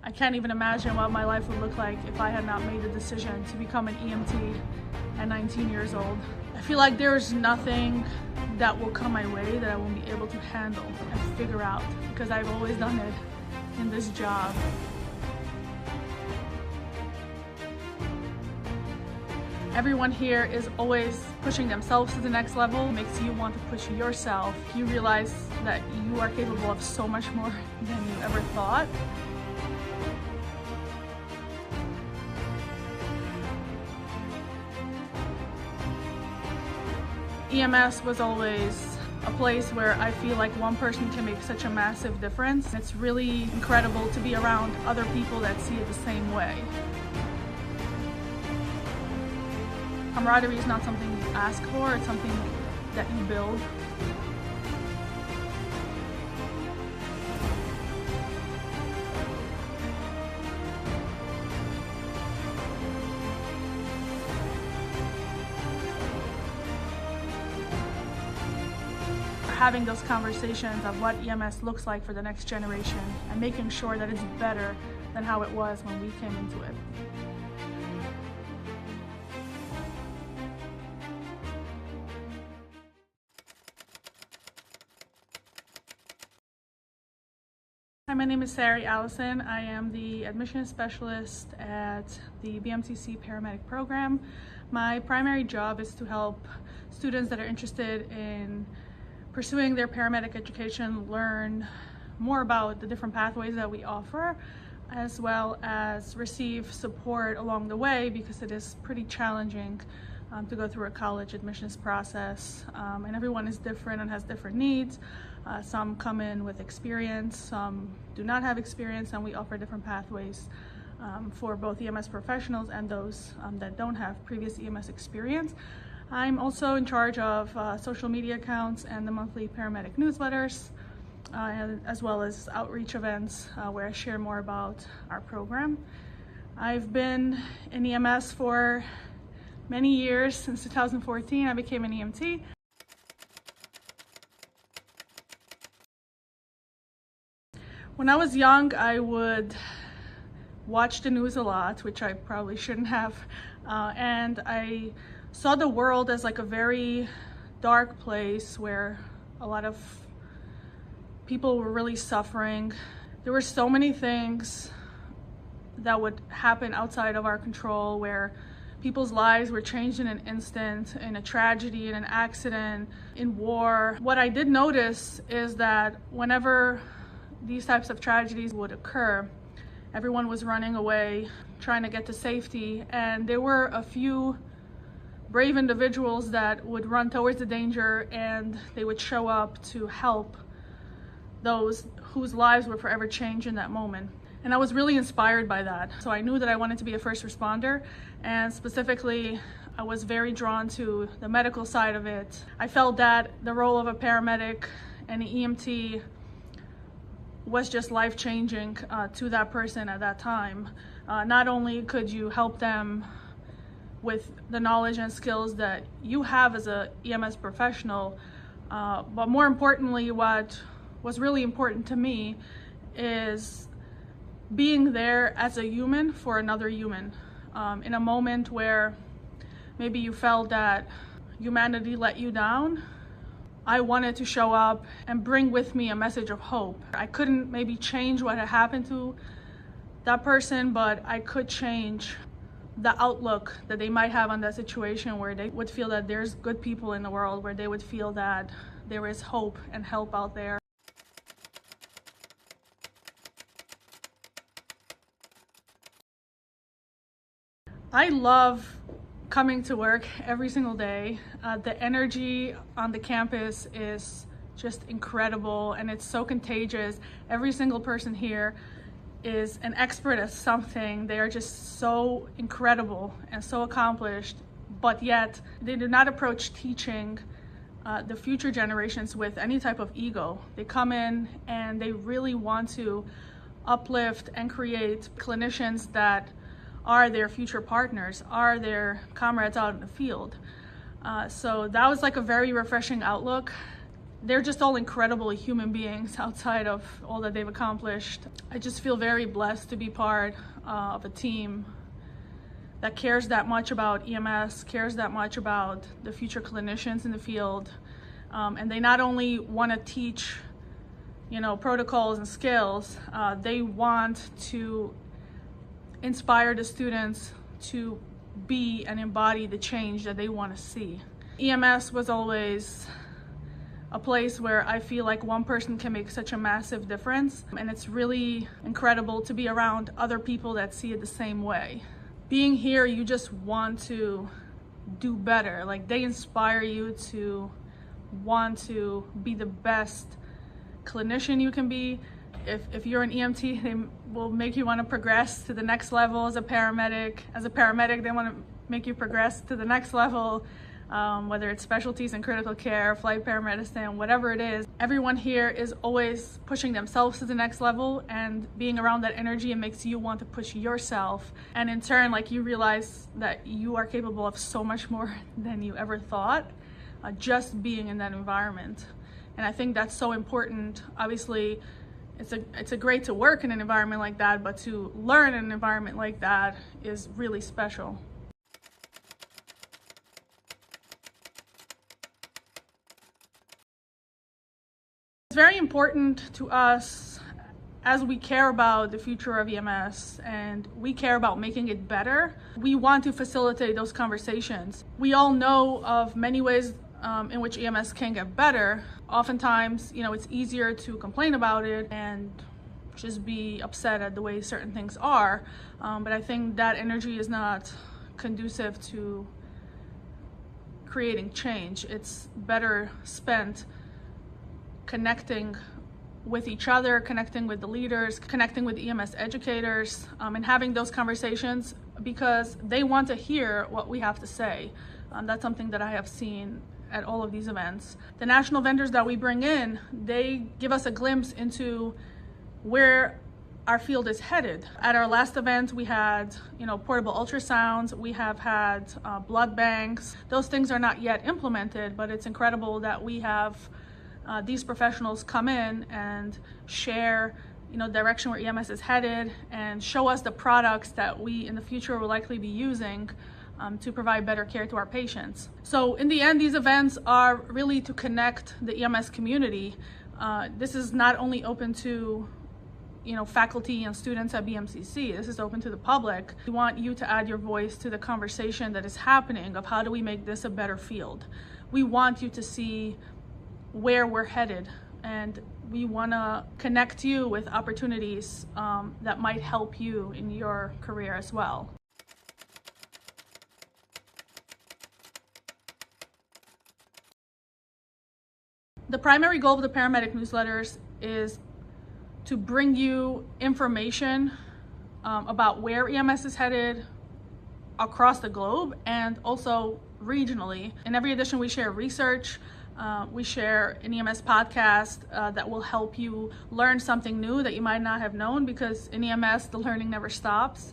I can't even imagine what my life would look like if I had not made the decision to become an EMT at 19 years old. I feel like there's nothing that will come my way that I won't be able to handle and figure out, because I've always done it in this job. Everyone here is always pushing themselves to the next level. It makes you want to push yourself. You realize that you are capable of so much more than you ever thought. EMS was always a place where I feel like one person can make such a massive difference. It's really incredible to be around other people that see it the same way. Camaraderie is not something you ask for, it's something that you build. Having those conversations of what EMS looks like for the next generation and making sure that it's better than how it was when we came into it. Hi, my name is Sarah Allison. I am the admissions specialist at the BMTC paramedic program. My primary job is to help students that are interested in pursuing their paramedic education learn more about the different pathways that we offer, as well as receive support along the way, because it is pretty challenging to go through a college admissions process, and everyone is different and has different needs. Some come in with experience, some do not have experience, and we offer different pathways for both EMS professionals and those that don't have previous EMS experience. I'm also in charge of social media accounts and the monthly paramedic newsletters, as well as outreach events where I share more about our program. I've been in EMS for many years. Since 2014, I became an EMT. When I was young, I would watch the news a lot, which I probably shouldn't have, and I saw the world as like a very dark place where a lot of people were really suffering. There were so many things that would happen outside of our control, where people's lives were changed in an instant, in a tragedy, in an accident, in war. What I did notice is that whenever these types of tragedies would occur, everyone was running away, trying to get to safety, and there were a few brave individuals that would run towards the danger, and they would show up to help those whose lives were forever changed in that moment. And I was really inspired by that. So I knew that I wanted to be a first responder, and specifically, I was very drawn to the medical side of it. I felt that the role of a paramedic and an EMT was just life-changing to that person at that time. Not only could you help them with the knowledge and skills that you have as a EMS professional, but more importantly, what was really important to me is being there as a human for another human. In a moment where maybe you felt that humanity let you down, I wanted to show up and bring with me a message of hope. I couldn't maybe change what had happened to that person, but I could change the outlook that they might have on that situation, where they would feel that there's good people in the world, where they would feel that there is hope and help out there. I love coming to work every single day. The energy on the campus is just incredible, and it's so contagious. Every single person here is an expert at something. They are just so incredible and so accomplished, but yet they do not approach teaching the future generations with any type of ego. They come in and they really want to uplift and create clinicians that are their future partners, are their comrades out in the field. So that was like a very refreshing outlook. they're just all incredible human beings outside of all that they've accomplished. I just feel very blessed to be part of a team that cares that much about EMS, cares that much about the future clinicians in the field. And they not only want to teach, protocols and skills, they want to inspire the students to be and embody the change that they want to see. EMS was always a place where I feel like one person can make such a massive difference, and it's really incredible to be around other people that see it the same way. Being here, you just want to do better. Like, they inspire you to want to be the best clinician you can be. If you're an EMT, they will make you want to progress to the next level as a paramedic. As a paramedic, they want to make you progress to the next level, whether it's specialties in critical care, flight paramedicine, whatever it is. Everyone here is always pushing themselves to the next level, and being around that energy, it makes you want to push yourself. And in turn, you realize that you are capable of so much more than you ever thought, just being in that environment. And I think that's so important. Obviously, it's a great to work in an environment like that, but to learn in an environment like that is really special. It's very important to us, as we care about the future of EMS and we care about making it better. We want to facilitate those conversations. We all know of many ways in which EMS can get better. Oftentimes, it's easier to complain about it and just be upset at the way certain things are. But I think that energy is not conducive to creating change. It's better spent connecting with each other, connecting with the leaders, connecting with EMS educators, and having those conversations, because they want to hear what we have to say. That's something that I have seen at all of these events. The national vendors that we bring in, they give us a glimpse into where our field is headed. At our last event, we had, portable ultrasounds. We have had blood banks. Those things are not yet implemented, but it's incredible that we have these professionals come in and share, direction where EMS is headed, and show us the products that we in the future will likely be using to provide better care to our patients. So in the end, these events are really to connect the EMS community. This is not only open to faculty and students at BMCC. This is open to the public. We want you to add your voice to the conversation that is happening of how do we make this a better field. We want you to see where we're headed, and we want to connect you with opportunities that might help you in your career as well. The primary goal of the paramedic newsletters is to bring you information about where EMS is headed across the globe and also regionally. In every edition, we share research. We share an EMS podcast that will help you learn something new that you might not have known, because in EMS, the learning never stops.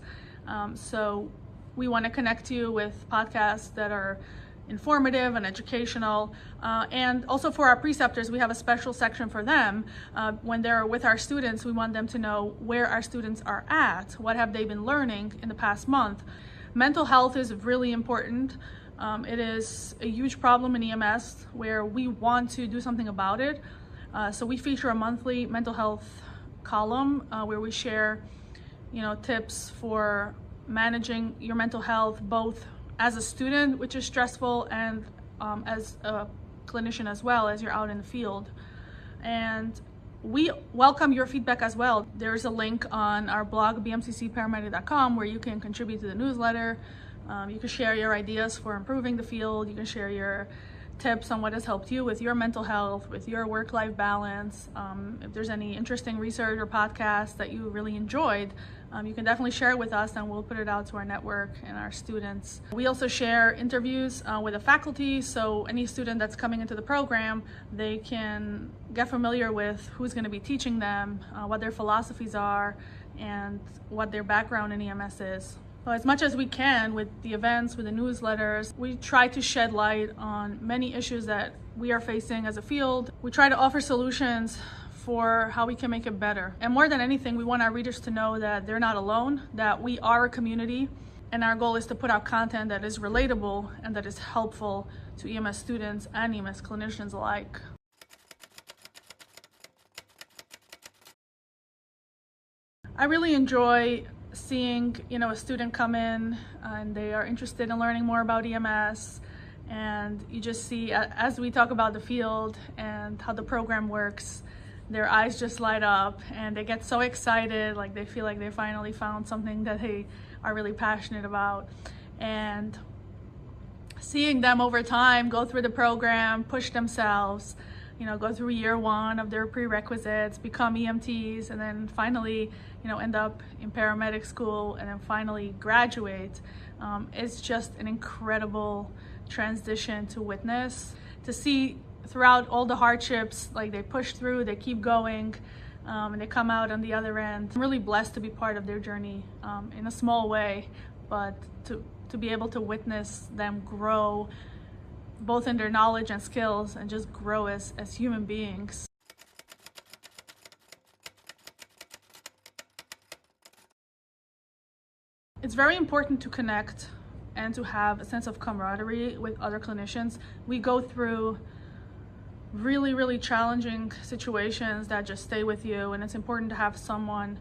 So we want to connect you with podcasts that are informative and educational. And also for our preceptors, we have a special section for them. When they're with our students, we want them to know where our students are at, what have they been learning in the past month. Mental health is really important. It is a huge problem in EMS where we want to do something about it. So we feature a monthly mental health column where we share, tips for managing your mental health, both as a student, which is stressful, and as a clinician as well, as you're out in the field. And we welcome your feedback as well. There's a link on our blog, bmccparamedic.com, where you can contribute to the newsletter. You can share your ideas for improving the field. You can share your tips on what has helped you with your mental health, with your work-life balance. If there's any interesting research or podcasts that you really enjoyed, you can definitely share it with us, and we'll put it out to our network and our students. We also share interviews with the faculty, so any student that's coming into the program, they can get familiar with who's going to be teaching them, what their philosophies are, and what their background in EMS is. As much as we can with the events, with the newsletters, we try to shed light on many issues that we are facing as a field. We try to offer solutions for how we can make it better. And more than anything, we want our readers to know that they're not alone, that we are a community, and our goal is to put out content that is relatable and that is helpful to EMS students and EMS clinicians alike. I really enjoy seeing, a student come in and they are interested in learning more about EMS, and you just see, as we talk about the field and how the program works, their eyes just light up and they get so excited, like they feel like they finally found something that they are really passionate about. And seeing them over time go through the program, push themselves, go through year one of their prerequisites, become EMTs, and then finally, end up in paramedic school and then finally graduate. It's just an incredible transition to witness, to see throughout all the hardships, like they push through, they keep going, and they come out on the other end. I'm really blessed to be part of their journey in a small way, but to be able to witness them grow both in their knowledge and skills and just grow as human beings. It's very important to connect and to have a sense of camaraderie with other clinicians. We go through really, really challenging situations that just stay with you, and it's important to have someone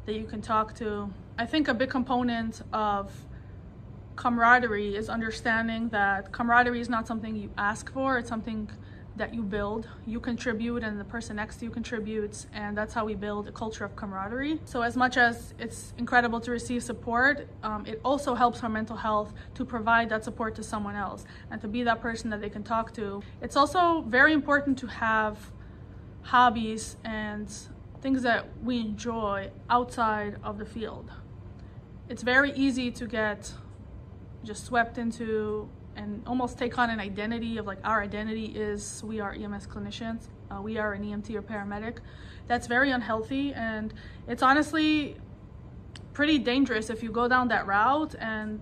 that you can talk to. I think a big component of camaraderie is understanding that camaraderie is not something you ask for, it's something that you build. You contribute and the person next to you contributes, and that's how we build a culture of camaraderie. So as much as it's incredible to receive support, it also helps our mental health to provide that support to someone else and to be that person that they can talk to. It's also very important to have hobbies and things that we enjoy outside of the field. It's very easy to get just swept into and almost take on an identity of, like, our identity is we are EMS clinicians, we are an EMT or paramedic. That's very unhealthy, and it's honestly pretty dangerous if you go down that route and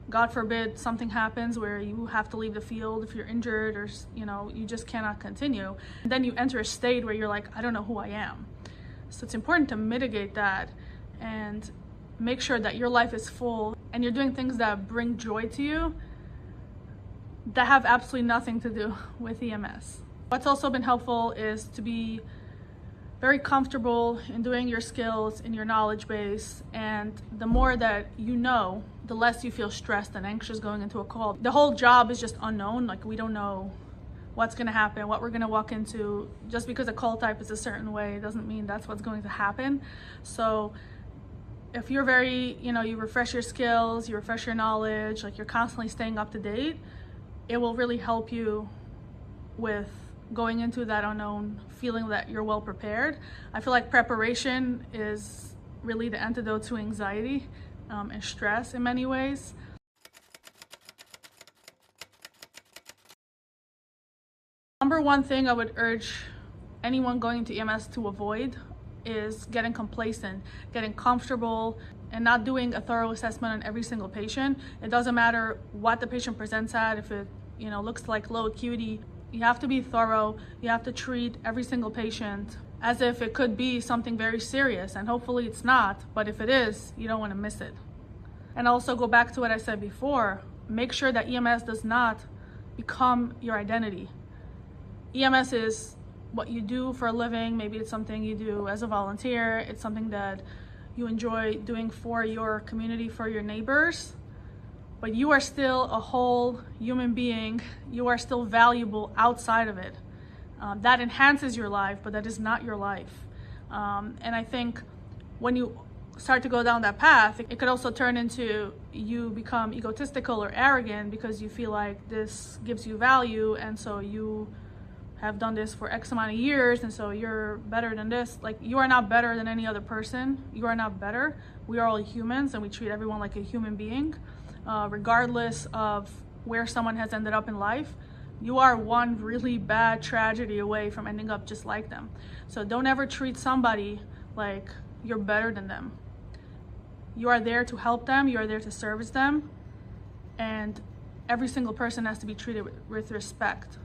God forbid something happens where you have to leave the field if you're injured, or you just cannot continue. And then you enter a state where you're like, I don't know who I am. So it's important to mitigate that and make sure that your life is full and you're doing things that bring joy to you that have absolutely nothing to do with EMS. What's also been helpful is to be very comfortable in doing your skills in your knowledge base, and the more that you know, the less you feel stressed and anxious going into a call. The whole job is just unknown, like we don't know what's going to happen, what we're going to walk into. Just because a call type is a certain way doesn't mean that's what's going to happen. So if you're very, you refresh your skills, you refresh your knowledge, like you're constantly staying up to date, it will really help you with going into that unknown, feeling that you're well prepared. I feel like preparation is really the antidote to anxiety and stress in many ways. Number one thing I would urge anyone going into EMS to avoid is getting complacent, getting comfortable, and not doing a thorough assessment on every single patient. It doesn't matter what the patient presents at, if it looks like low acuity. You have to be thorough. You have to treat every single patient as if it could be something very serious, and hopefully it's not, but if it is, you don't want to miss it. And also go back to what I said before, make sure that EMS does not become your identity. EMS is what you do for a living. Maybe it's something you do as a volunteer. It's something that you enjoy doing for your community, for your neighbors, but you are still a whole human being. You are still valuable outside of it. That enhances your life, but that is not your life. And I think when you start to go down that path, it could also turn into you become egotistical or arrogant because you feel like this gives you value, and so you have done this for X amount of years, and so you're better than this. Like, you are not better than any other person. You are not better. We are all humans, and we treat everyone like a human being, regardless of where someone has ended up in life. You are one really bad tragedy away from ending up just like them. So don't ever treat somebody like you're better than them. You are there to help them, you are there to service them, and every single person has to be treated with respect.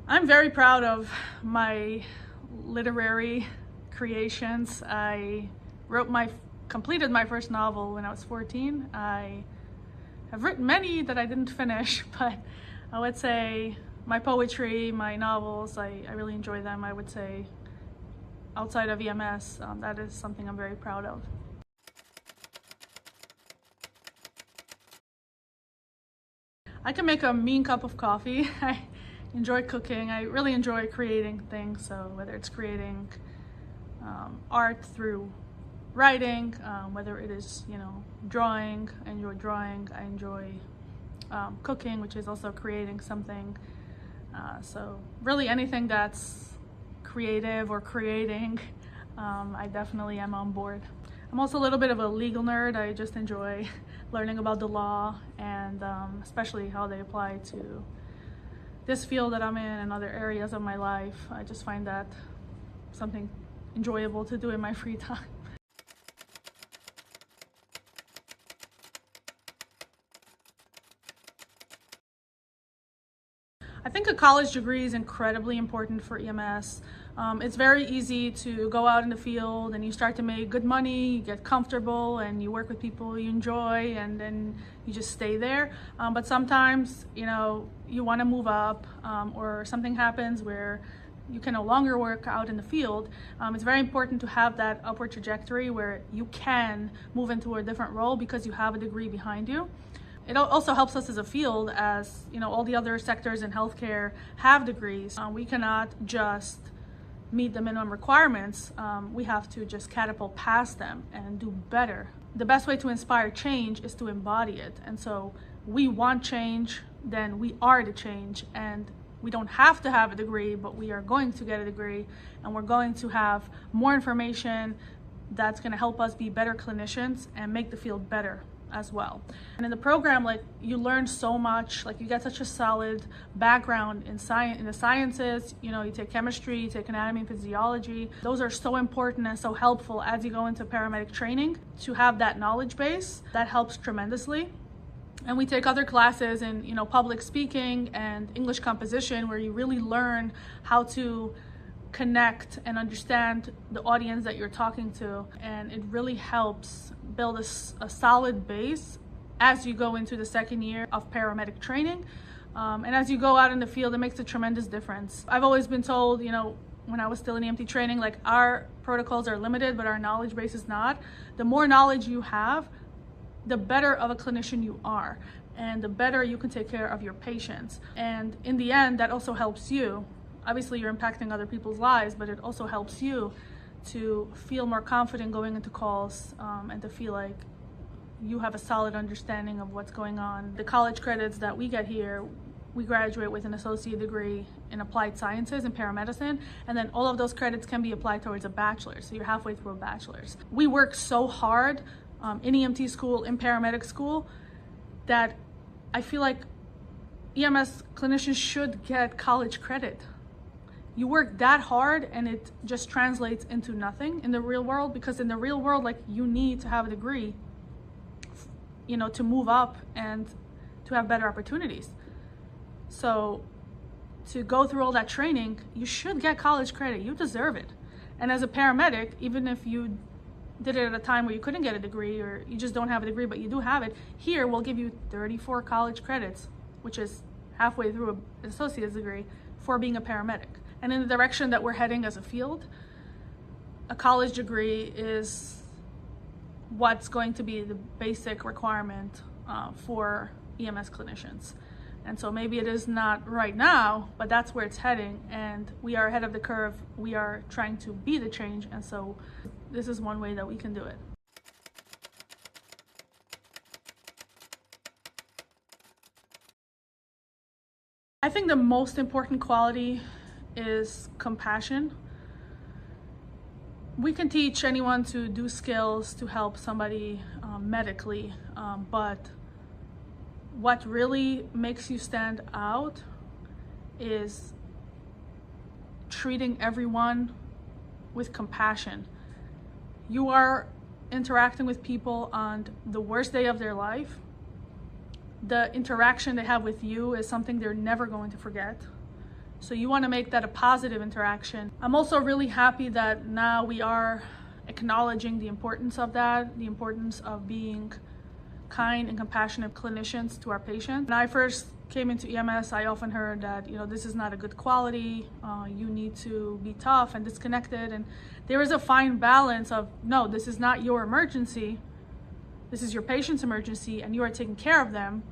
I'm very proud of my literary creations. I completed my first novel when I was 14. I have written many that I didn't finish, but I would say my poetry, my novels, I really enjoy them. I would say outside of EMS, that is something I'm very proud of. I can make a mean cup of coffee. I enjoy cooking. I really enjoy creating things. So whether it's creating art through writing, whether it is, drawing, I enjoy drawing. I enjoy cooking, which is also creating something. So really anything that's creative or creating, I definitely am on board. I'm also a little bit of a legal nerd. I just enjoy learning about the law and especially how they apply to this field that I'm in and other areas of my life. I just find that something enjoyable to do in my free time. I think a college degree is incredibly important for EMS. It's very easy to go out in the field and you start to make good money, you get comfortable and you work with people you enjoy and then you just stay there. But sometimes, you want to move up or something happens where you can no longer work out in the field. It's very important to have that upward trajectory where you can move into a different role because you have a degree behind you. It also helps us as a field, as all the other sectors in healthcare have degrees. We cannot just meet the minimum requirements. We have to just catapult past them and do better. The best way to inspire change is to embody it. And so we want change, then we are the change. And we don't have to have a degree, but we are going to get a degree and we're going to have more information that's going to help us be better clinicians and make the field better as well. And in the program, you learn so much, you get such a solid background in the sciences. You take chemistry, you take anatomy and physiology. Those are so important and so helpful as you go into paramedic training to have that knowledge base. That helps tremendously. And we take other classes in public speaking and English composition, where you really learn how to connect and understand the audience that you're talking to, and it really helps build a solid base as you go into the second year of paramedic training. And as you go out in the field, it makes a tremendous difference. I've always been told, when I was still in EMT training, our protocols are limited, but our knowledge base is not. The more knowledge you have, the better of a clinician you are, and the better you can take care of your patients. And in the end, that also helps you. Obviously, you're impacting other people's lives, but it also helps you to feel more confident going into calls and to feel like you have a solid understanding of what's going on. The college credits that we get here, we graduate with an associate degree in applied sciences and paramedicine, and then all of those credits can be applied towards a bachelor's, so you're halfway through a bachelor's. We work so hard in EMT school, in paramedic school, that I feel like EMS clinicians should get college credit. You work that hard and it just translates into nothing in the real world, because in the real world, you need to have a degree, to move up and to have better opportunities. So to go through all that training, you should get college credit. You deserve it. And as a paramedic, even if you did it at a time where you couldn't get a degree, or you just don't have a degree but you do have it, here we'll give you 34 college credits, which is halfway through an associate's degree, for being a paramedic. And in the direction that we're heading as a field, a college degree is what's going to be the basic requirement for EMS clinicians. And so maybe it is not right now, but that's where it's heading, and we are ahead of the curve. We are trying to be the change, and so this is one way that we can do it. I think the most important quality is compassion. We can teach anyone to do skills to help somebody medically, but what really makes you stand out is treating everyone with compassion. You are interacting with people on the worst day of their life. The interaction they have with you is something they're never going to forget. So you want to make that a positive interaction. I'm also really happy that now we are acknowledging the importance of that, the importance of being kind and compassionate clinicians to our patients. When I first came into EMS, I often heard that, this is not a good quality. You need to be tough and disconnected. And there is a fine balance of, no, this is not your emergency. This is your patient's emergency, and you are taking care of them.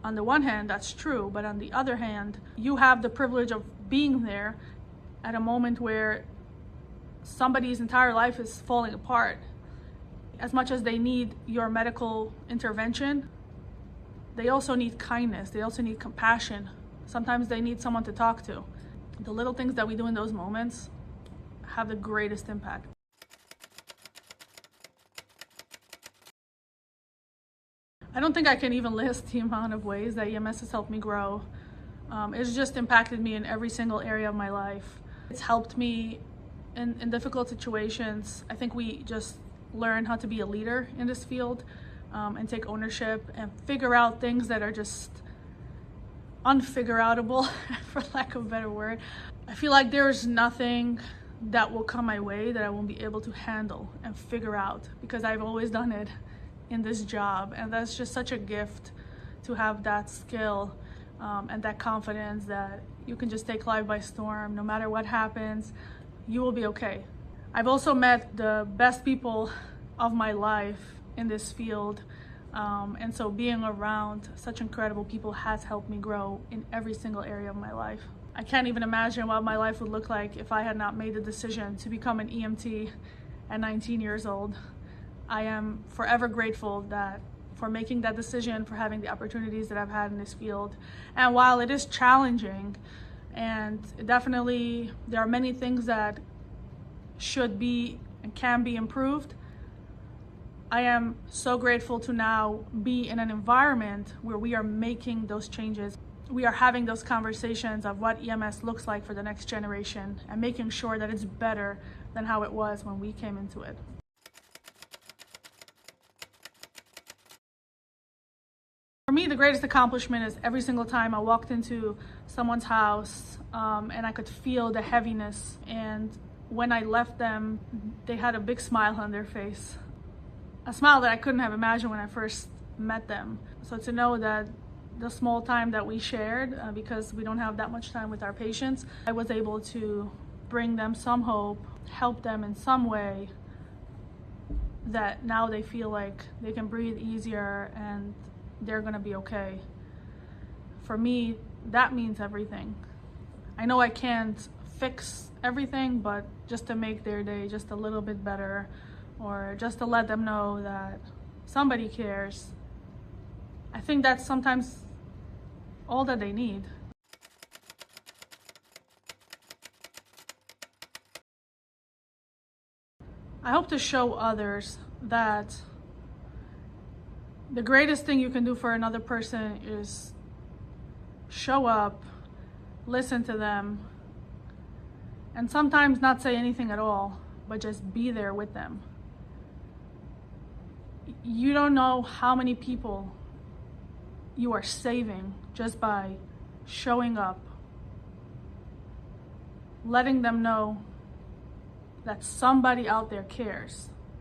On the one hand, that's true, but on the other hand, you have the privilege of being there at a moment where somebody's entire life is falling apart. As much as they need your medical intervention, they also need kindness. They also need compassion. Sometimes they need someone to talk to. The little things that we do in those moments have the greatest impact. I don't think I can even list the amount of ways that EMS has helped me grow. It's just impacted me in every single area of my life. It's helped me in difficult situations. I think we just learn how to be a leader in this field, and take ownership and figure out things that are just unfigureoutable, for lack of a better word. I feel like there's nothing that will come my way that I won't be able to handle and figure out, because I've always done it in this job, and that's just such a gift to have that skill and that confidence that you can just take life by storm. No matter what happens, you will be okay. I've also met the best people of my life in this field, and so being around such incredible people has helped me grow in every single area of my life. I can't even imagine what my life would look like if I had not made the decision to become an EMT at 19 years old. I am forever grateful for making that decision, for having the opportunities that I've had in this field. And while it is challenging, and definitely there are many things that should be and can be improved, I am so grateful to now be in an environment where we are making those changes. We are having those conversations of what EMS looks like for the next generation and making sure that it's better than how it was when we came into it. For me, the greatest accomplishment is every single time I walked into someone's house and I could feel the heaviness, and when I left them, they had a big smile on their face. A smile that I couldn't have imagined when I first met them. So to know that the small time that we shared, because we don't have that much time with our patients, I was able to bring them some hope, help them in some way, that now they feel like they can breathe easier and they're gonna be okay. For me, that means everything. I know I can't fix everything, but just to make their day just a little bit better, or just to let them know that somebody cares, I think that's sometimes all that they need. I hope to show others that the greatest thing you can do for another person is show up, listen to them, and sometimes not say anything at all, but just be there with them. You don't know how many people you are saving just by showing up, letting them know that somebody out there cares.